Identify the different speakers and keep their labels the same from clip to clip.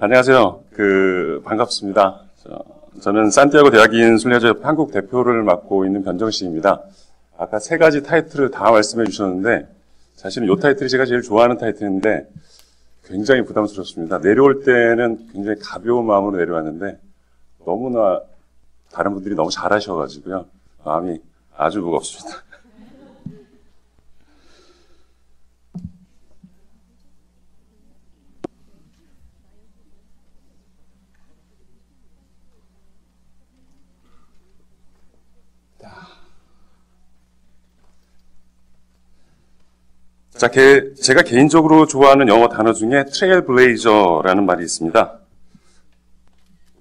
Speaker 1: 안녕하세요. 반갑습니다. 저는 산티아고 대학인 순례자협회 한국 대표를 맡고 있는 변정식입니다. 아까 세 가지 타이틀을 다 말씀해 주셨는데, 사실은 이 타이틀이 제가 제일 좋아하는 타이틀인데, 굉장히 부담스럽습니다. 내려올 때는 굉장히 가벼운 마음으로 내려왔는데, 너무나 다른 분들이 너무 잘하셔가지고요. 마음이 아주 무겁습니다. 자, 제가 개인적으로 좋아하는 영어 단어 중에 트레일블레이저라는 말이 있습니다.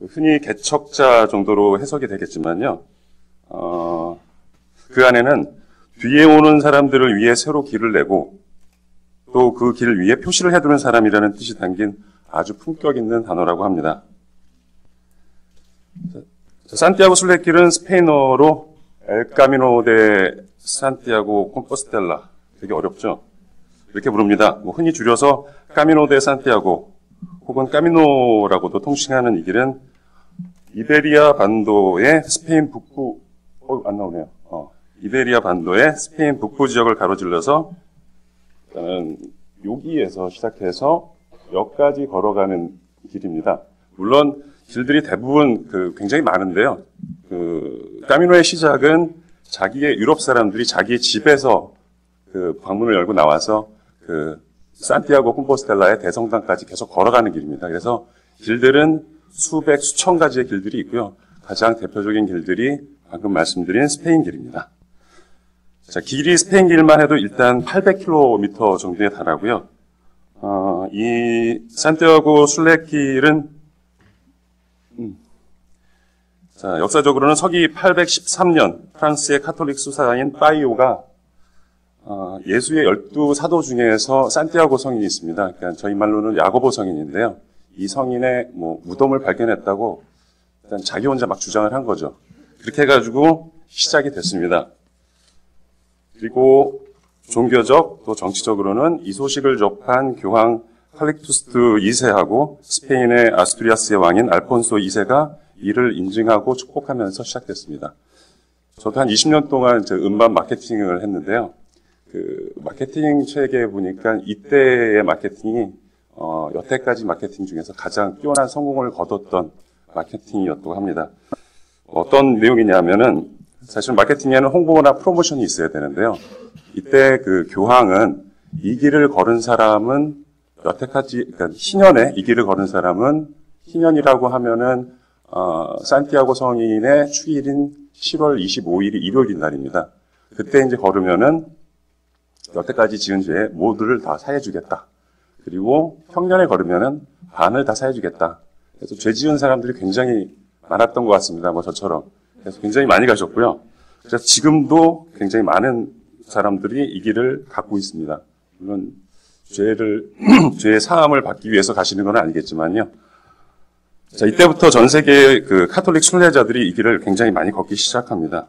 Speaker 1: 흔히 개척자 정도로 해석이 되겠지만요. 그 안에는 뒤에 오는 사람들을 위해 새로 길을 내고 또 그 길을 위해 표시를 해두는 사람이라는 뜻이 담긴 아주 품격 있는 단어라고 합니다. 산티아고 순례길은 스페인어로 엘 카미노 데 산티아고 콤포스텔라, 되게 어렵죠? 이렇게 부릅니다. 흔히 줄여서 카미노 데 산티아고 혹은 카미노라고도 통칭하는 이 길은 이베리아 반도의 스페인 북부, 안 나오네요. 이베리아 반도의 스페인 북부 지역을 가로질러서 일단은 여기에서 시작해서 여기까지 걸어가는 길입니다. 물론 길들이 대부분 굉장히 많은데요. 카미노의 시작은 유럽 사람들이 자기의 집에서 방문을 열고 나와서 산티아고 콤포스텔라의 대성당까지 계속 걸어가는 길입니다. 그래서 길들은 수백, 수천 가지의 길들이 있고요. 가장 대표적인 길들이 방금 말씀드린 스페인 길입니다. 자, 길이 스페인 길만 해도 일단 800km 정도에 달하고요. 이 산티아고 순례길은 자, 역사적으로는 서기 813년 프랑스의 카톨릭 수사인 파이오가 예수의 12사도 중에서 산티아고 성인이 있습니다. 그러니까 저희 말로는 야고보 성인인데요. 이 성인의 무덤을 발견했다고 일단 자기 혼자 막 주장을 한 거죠. 그렇게 해가지고 시작이 됐습니다. 그리고 종교적 또 정치적으로는 이 소식을 접한 교황 칼릭투스 2세하고 스페인의 아스투리아스의 왕인 알폰소 2세가 이를 인증하고 축복하면서 시작됐습니다. 저도 한 20년 동안 음반 마케팅을 했는데요. 마케팅 책에 보니까 이때의 마케팅이 여태까지 마케팅 중에서 가장 뛰어난 성공을 거뒀던 마케팅이었다고 합니다. 어떤 내용이냐면은 사실 마케팅에는 홍보나 프로모션이 있어야 되는데요. 이때 교황은 이 길을 걸은 사람은 여태까지, 그러니까 희년에 이 길을 걸은 사람은 희년이라고 하면은 산티아고 성인의 축일인 10월 25일이 일요일인 날입니다. 그때 이제 걸으면은 여태까지 지은 죄 모두를 다 사해주겠다. 그리고 평년에 걸으면은 반을 다 사해주겠다. 그래서 죄 지은 사람들이 굉장히 많았던 것 같습니다. 저처럼. 그래서 굉장히 많이 가셨고요. 그래서 지금도 굉장히 많은 사람들이 이 길을 갖고 있습니다. 물론 죄의 사함을 받기 위해서 가시는 건 아니겠지만요. 자, 이때부터 전 세계의 카톨릭 순례자들이 이 길을 굉장히 많이 걷기 시작합니다.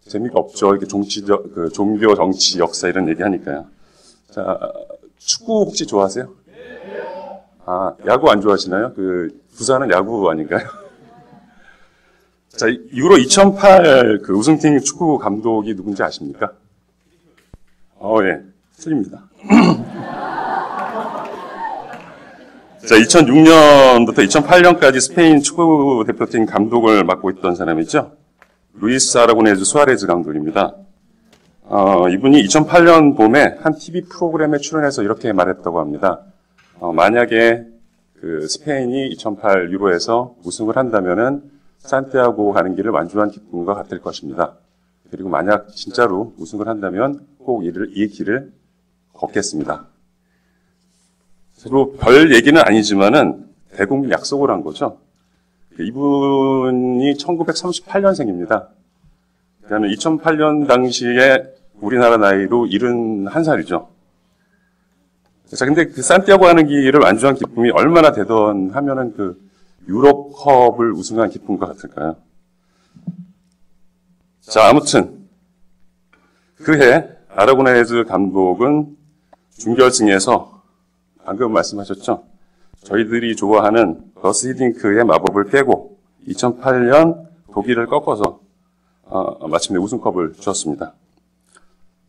Speaker 1: 재미가 없죠. 이렇게 종교, 정치, 역사 이런 얘기 하니까요. 자, 축구 혹시 좋아하세요? 야구 안 좋아하시나요? 부산은 야구 아닌가요? 자, 유로 2008 우승팀 축구 감독이 누군지 아십니까? 예. 틀립니다. 자, 2006년부터 2008년까지 스페인 축구 대표팀 감독을 맡고 있던 사람이죠. 루이스 아라고네즈 수아레즈 감독입니다. 이분이 2008년 봄에 한 TV 프로그램에 출연해서 이렇게 말했다고 합니다. 만약에 스페인이 2008 유로에서 우승을 한다면은 산티아고 가는 길을 완주한 기쁨과 같을 것입니다. 그리고 만약 진짜로 우승을 한다면 꼭 이 길을 걷겠습니다. 서로 별 얘기는 아니지만은 대국민 약속을 한 거죠. 이분이 1938년생입니다. 그러면 2008년 당시에 우리나라 나이로 71살이죠. 자, 근데 산티아고 가는 길을 완주한 기쁨이 얼마나 대단하면은 유럽컵을 우승한 기쁨과 같을까요? 자, 아무튼 그해 아라고네즈 감독은 준결승에서 방금 말씀하셨죠? 저희들이 좋아하는 러스 히딩크의 마법을 깨고 2008년 독일을 꺾어서 마침내 우승컵을 주었습니다.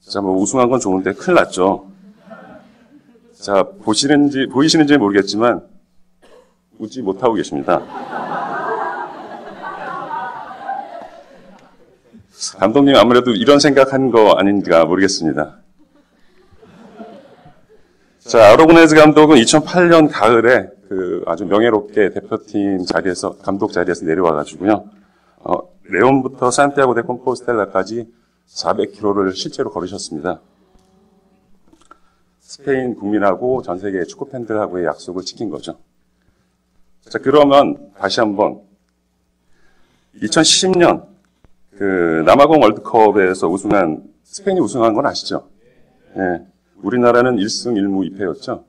Speaker 1: 자, 뭐 우승한 건 좋은데 큰일 났죠. 자, 보이시는지 모르겠지만 웃지 못하고 계십니다. 감독님 아무래도 이런 생각한 거 아닌가 모르겠습니다. 자, 아라고네즈 감독은 2008년 가을에 그 아주 명예롭게 대표팀 자리에서, 감독 자리에서 내려와가지고요. 레온부터 산티아고 데 콤포스텔라까지 400km를 실제로 걸으셨습니다. 스페인 국민하고 전 세계 축구 팬들하고의 약속을 지킨 거죠. 자, 그러면 다시 한번 2010년 그 남아공 월드컵에서 스페인이 우승한 건 아시죠? 예. 우리나라는 1승 1무 2패였죠.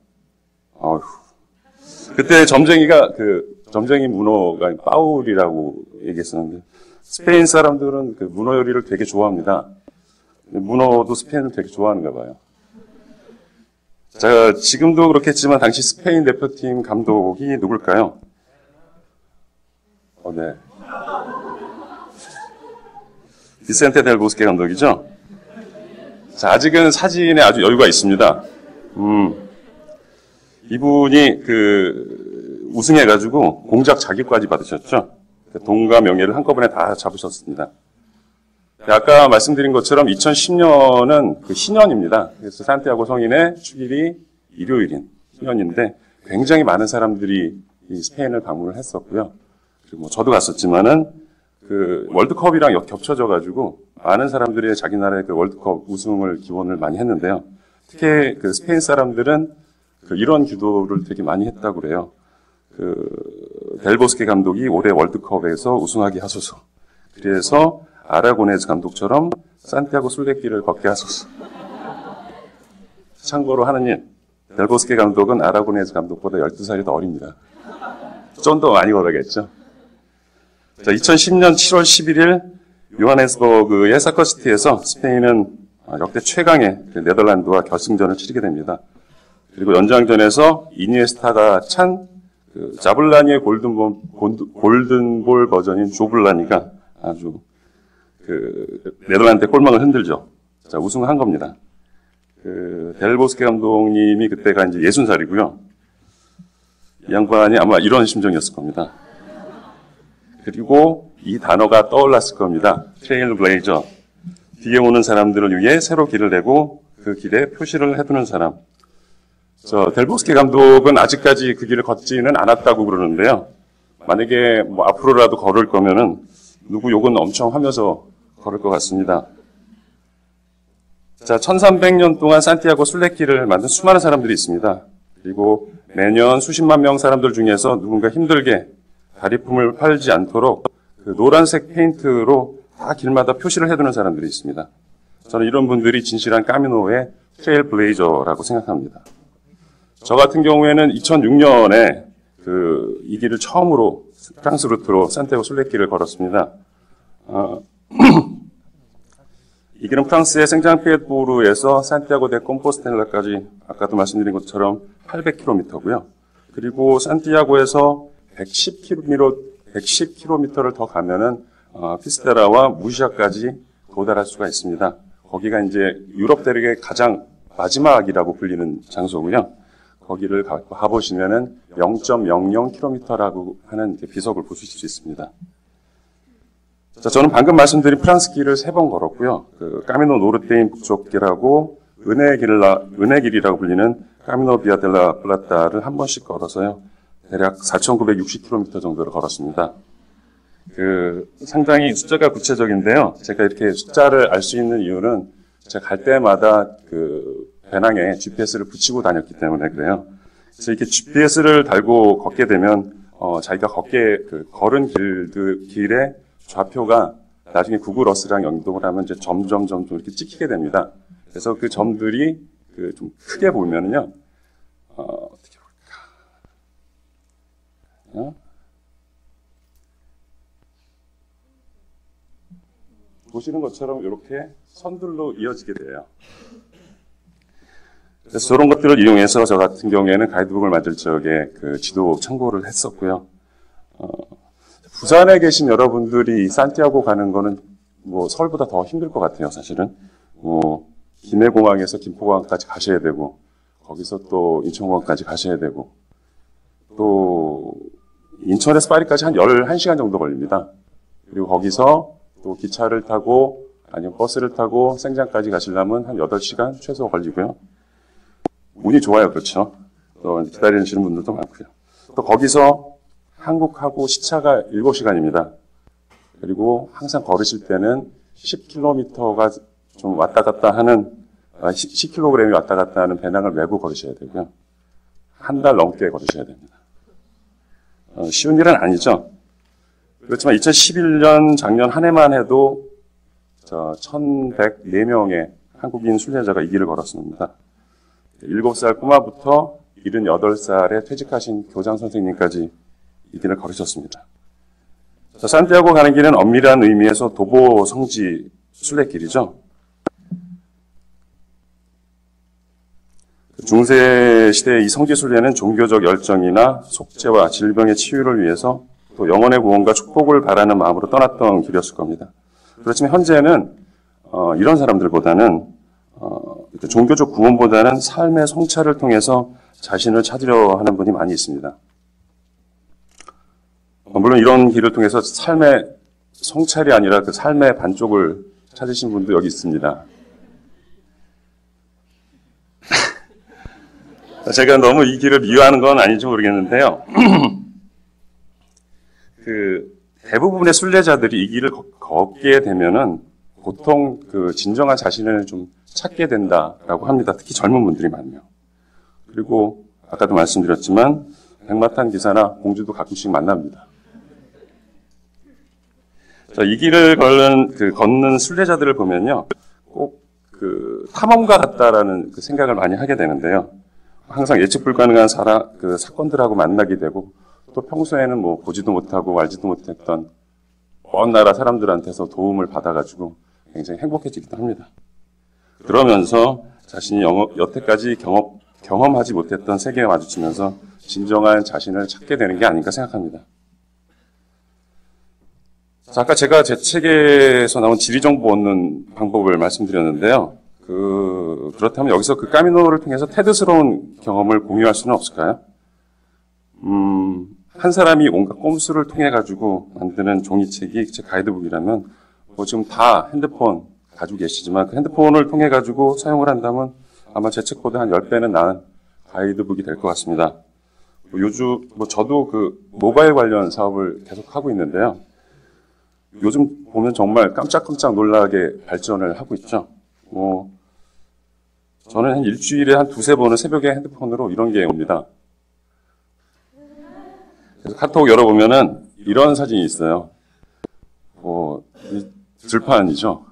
Speaker 1: 그때 점쟁이 문어가 빠울이라고 얘기했었는데, 스페인 사람들은 그 문어 요리를 되게 좋아합니다. 문어도 스페인을 되게 좋아하는가 봐요. 자, 지금도 그렇겠지만 당시 스페인 대표팀 감독이 누굴까요? 네. 비센테 델 보스케 감독이죠? 자, 아직은 사진에 아주 여유가 있습니다. 이분이 우승해가지고 공작 자기까지 받으셨죠? 돈과 명예를 한꺼번에 다 잡으셨습니다. 아까 말씀드린 것처럼 2010년은 그 신년입니다. 그래서 산티아고 성인의 축일이 일요일인 신년인데 굉장히 많은 사람들이 이 스페인을 방문을 했었고요. 그리고 저도 갔었지만은 그 월드컵이랑 겹쳐져가지고 많은 사람들이 자기 나라의 그 월드컵 우승을 기원을 많이 했는데요. 특히 그 스페인 사람들은 이런 기도를 되게 많이 했다고 그래요. 델보스케 감독이 올해 월드컵에서 우승하게 하소서. 그래서 아라고네즈 감독처럼 산티아고 순례길을 걷게 하소서. 참고로 하느님, 델보스케 감독은 아라고네즈 감독보다 12살이 더 어립니다. 좀 더 많이 걸어야겠죠. 자, 2010년 7월 11일 요하네스버그의 사커시티에서 스페인은 역대 최강의 네덜란드와 결승전을 치르게 됩니다. 그리고 연장전에서 이니에스타가 찬 자블라니의 골든볼 버전인 조블라니가 아주 네덜란드의 골망을 흔들죠. 자, 우승한 겁니다. 델보스케 감독님이 그때가 이제 60살이고요. 이 양반이 아마 이런 심정이었을 겁니다. 그리고 이 단어가 떠올랐을 겁니다. 트레일 블레이저. 뒤에 오는 사람들을 위해 새로 길을 내고 그 길에 표시를 해두는 사람. 델보스케 감독은 아직까지 그 길을 걷지는 않았다고 그러는데요. 만약에 앞으로라도 걸을 거면은 누구 욕은 엄청 하면서 걸을 것 같습니다. 자, 1300년 동안 산티아고 순례길을 만든 수많은 사람들이 있습니다. 그리고 매년 수십만 명 사람들 중에서 누군가 힘들게 다리품을 팔지 않도록 그 노란색 페인트로 다 길마다 표시를 해두는 사람들이 있습니다. 저는 이런 분들이 진실한 까미노의 트레일 블레이저라고 생각합니다. 저 같은 경우에는 2006년에 이 길을 처음으로 프랑스 루트로 산티아고 순례길을 걸었습니다. 이 길은 프랑스의 생장피에르보르에서 산티아고 데 콤포스텔라까지 아까도 말씀드린 것처럼 800km고요. 그리고 산티아고에서 110km를 더 가면은 피스테라와 무시아까지 도달할 수가 있습니다. 거기가 이제 유럽 대륙의 가장 마지막이라고 불리는 장소고요. 거기를 가보시면은 0.00km라고 하는 비석을 보실 수 있습니다. 자, 저는 방금 말씀드린 프랑스 길을 3번 걸었고요. 까미노 노르테인 북쪽길하고 은혜길이라고 불리는 까미노 비아델라 플라타를 한 번씩 걸어서요. 대략 4,960km 정도를 걸었습니다. 상당히 숫자가 구체적인데요. 제가 이렇게 숫자를 알 수 있는 이유는 제가 갈 때마다 배낭에 GPS를 붙이고 다녔기 때문에 그래요. 그래서 이렇게 GPS를 달고 걷게 되면, 자기가 걸은 길의 좌표가 나중에 구글 어스랑 연동을 하면 이제 점점 이렇게 찍히게 됩니다. 그래서 그 점들이 좀 크게 보면은요, 어떻게 볼까. 보시는 것처럼 이렇게 선들로 이어지게 돼요. 그래서 저런 것들을 이용해서 저 같은 경우에는 가이드북을 만들 적에 그 지도 참고를 했었고요. 부산에 계신 여러분들이 산티아고 가는 거는 뭐 서울보다 더 힘들 것 같아요, 사실은. 김해공항에서 김포공항까지 가셔야 되고, 거기서 또 인천공항까지 가셔야 되고, 또 인천에서 파리까지 한 11시간 정도 걸립니다. 그리고 거기서 또 기차를 타고 아니면 버스를 타고 생장까지 가시려면 한 8시간 최소 걸리고요. 운이 좋아요, 그렇죠? 또 기다리시는 분들도 많고요. 또 거기서 한국하고 시차가 7시간입니다. 그리고 항상 걸으실 때는 10km가 좀 왔다 갔다 하는, 10kg이 왔다 갔다 하는 배낭을 메고 걸으셔야 되고요. 한 달 넘게 걸으셔야 됩니다. 쉬운 일은 아니죠. 그렇지만 2011년 작년 한 해만 해도 1,104명의 한국인 순례자가 이 길을 걸었습니다. 7살 꼬마부터 78살에 퇴직하신 교장 선생님까지 이 길을 걸으셨습니다. 산티아고 가는 길은 엄밀한 의미에서 도보 성지 순례길이죠. 중세 시대의 이 성지 순례는 종교적 열정이나 속죄와 질병의 치유를 위해서 또 영혼의 구원과 축복을 바라는 마음으로 떠났던 길이었을 겁니다. 그렇지만 현재는 이런 사람들보다는 종교적 구원보다는 삶의 성찰을 통해서 자신을 찾으려 하는 분이 많이 있습니다. 물론 이런 길을 통해서 삶의 성찰이 아니라 그 삶의 반쪽을 찾으신 분도 여기 있습니다. 제가 너무 이 길을 미워하는 건 아닌지 모르겠는데요. 대부분의 순례자들이 이 길을 걷게 되면은 보통 진정한 자신을 좀 찾게 된다라고 합니다. 특히 젊은 분들이 많네요. 그리고 아까도 말씀드렸지만 백마탄 기사나 공주도 가끔씩 만납니다. 자, 이 길을 걷는 순례자들을 보면요, 꼭 탐험가 같다라는 생각을 많이 하게 되는데요. 항상 예측 불가능한 사건들하고 만나게 되고, 또 평소에는 뭐 보지도 못하고 알지도 못했던 먼 나라 사람들한테서 도움을 받아가지고 굉장히 행복해지기도 합니다. 그러면서 자신이 여태까지 경험하지 못했던 세계에 마주치면서 진정한 자신을 찾게 되는 게 아닌가 생각합니다. 자, 아까 제가 제 책에서 나온 지리정보 얻는 방법을 말씀드렸는데요. 그렇다면 여기서 까미노를 통해서 테드스러운 경험을 공유할 수는 없을까요? 한 사람이 온갖 꼼수를 통해가지고 만드는 종이책이 제 가이드북이라면, 지금 다 핸드폰 가지고 계시지만 그 핸드폰을 통해가지고 사용을 한다면 아마 제 책보다 한 10배는 나은 가이드북이 될 것 같습니다. 요즘, 저도 모바일 관련 사업을 계속 하고 있는데요. 요즘 보면 정말 깜짝깜짝 놀라게 발전을 하고 있죠. 저는 한 일주일에 한 2-3번은 새벽에 핸드폰으로 이런 게 옵니다. 그래서 카톡 열어보면은 이런 사진이 있어요. 들판이죠.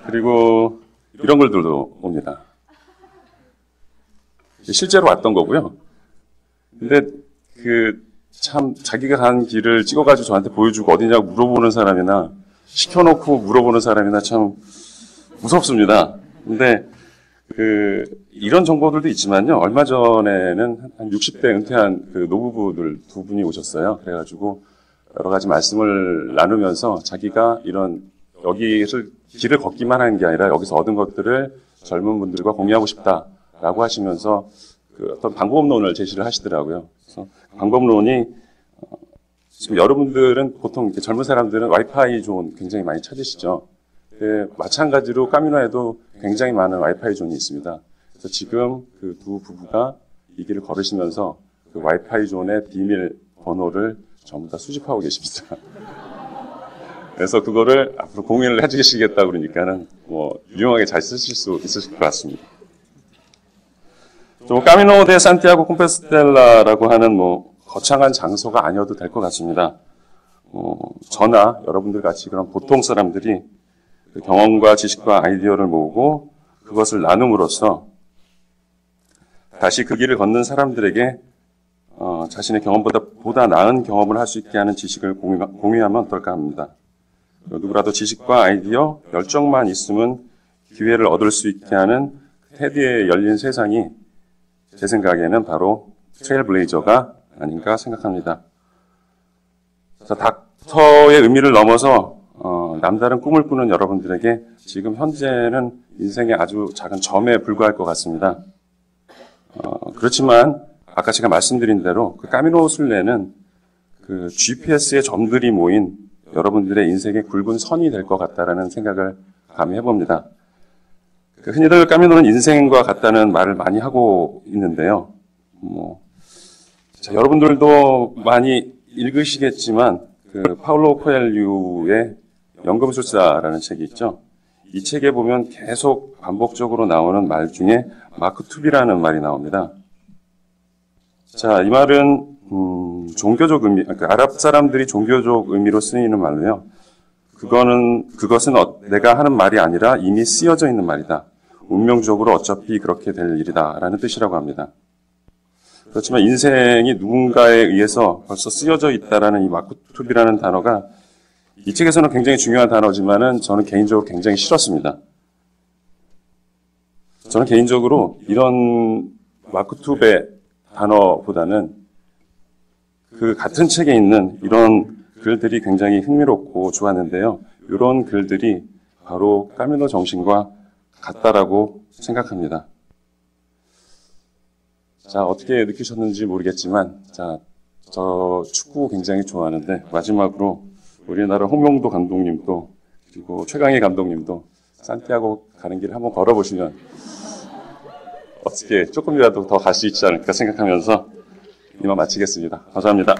Speaker 1: 그리고 이런 글들도 옵니다. 실제로 왔던 거고요. 근데 참 자기가 간 길을 찍어가지고 저한테 보여주고 어디냐고 물어보는 사람이나 시켜놓고 물어보는 사람이나 참 무섭습니다. 근데 이런 정보들도 있지만요. 얼마 전에는 한 60대 은퇴한 노부부들 2분이 오셨어요. 그래가지고 여러 가지 말씀을 나누면서 자기가 여기를 길을 걷기만 하는 게 아니라 여기서 얻은 것들을 젊은 분들과 공유하고 싶다라고 하시면서 어떤 방법론을 제시를 하시더라고요. 그래서 방법론이 지금 여러분들은 보통 이렇게 젊은 사람들은 와이파이 존 굉장히 많이 찾으시죠. 마찬가지로 까미노에도 굉장히 많은 와이파이 존이 있습니다. 그래서 지금 두 부부가 이 길을 걸으시면서 와이파이 존의 비밀 번호를 전부 다 수집하고 계십니다. 그래서 그거를 앞으로 공유를 해주시겠다 그러니까는 유용하게 잘 쓰실 수 있으실 것 같습니다. 까미노 데 산티아고 콤페스텔라라고 하는 거창한 장소가 아니어도 될 것 같습니다. 저나 여러분들 같이 그런 보통 사람들이 경험과 지식과 아이디어를 모으고 그것을 나눔으로써 다시 그 길을 걷는 사람들에게 자신의 경험보다 보다 나은 경험을 할 수 있게 하는 지식을 공유하면 어떨까 합니다. 누구라도 지식과 아이디어, 열정만 있으면 기회를 얻을 수 있게 하는 테드의 열린 세상이 제 생각에는 바로 트레일블레이저가 아닌가 생각합니다. 자, 닥터의 의미를 넘어서 남다른 꿈을 꾸는 여러분들에게 지금 현재는 인생의 아주 작은 점에 불과할 것 같습니다. 그렇지만 아까 제가 말씀드린 대로 그 까미노 순례는 그 GPS의 점들이 모인 여러분들의 인생의 굵은 선이 될 것 같다라는 생각을 감히 해봅니다. 흔히들 까미노는 인생과 같다는 말을 많이 하고 있는데요. 자, 여러분들도 많이 읽으시겠지만 그 파울로 코엘류의 연금술사라는 책이 있죠. 이 책에 보면 계속 반복적으로 나오는 말 중에 마크 투비라는 말이 나옵니다. 자, 이 말은 종교적 의미, 그러니까 아랍 사람들이 종교적 의미로 쓰이는 말로요. 그것은 내가 하는 말이 아니라 이미 쓰여져 있는 말이다. 운명적으로 어차피 그렇게 될 일이다라는 뜻이라고 합니다. 그렇지만 인생이 누군가에 의해서 벌써 쓰여져 있다라는 이 마쿠투비라는 단어가 이 책에서는 굉장히 중요한 단어지만은 저는 개인적으로 굉장히 싫었습니다. 저는 개인적으로 이런 마쿠투베 단어보다는 그 같은 책에 있는 이런 글들이 굉장히 흥미롭고 좋았는데요. 이런 글들이 바로 까미노 정신과 같다라고 생각합니다. 자, 어떻게 느끼셨는지 모르겠지만, 자, 저 축구 굉장히 좋아하는데, 마지막으로 우리나라 홍명도 감독님도, 그리고 최강희 감독님도 산티아고 가는 길을 한번 걸어보시면, 어떻게 조금이라도 더 갈 수 있지 않을까 생각하면서 이만 마치겠습니다. 감사합니다.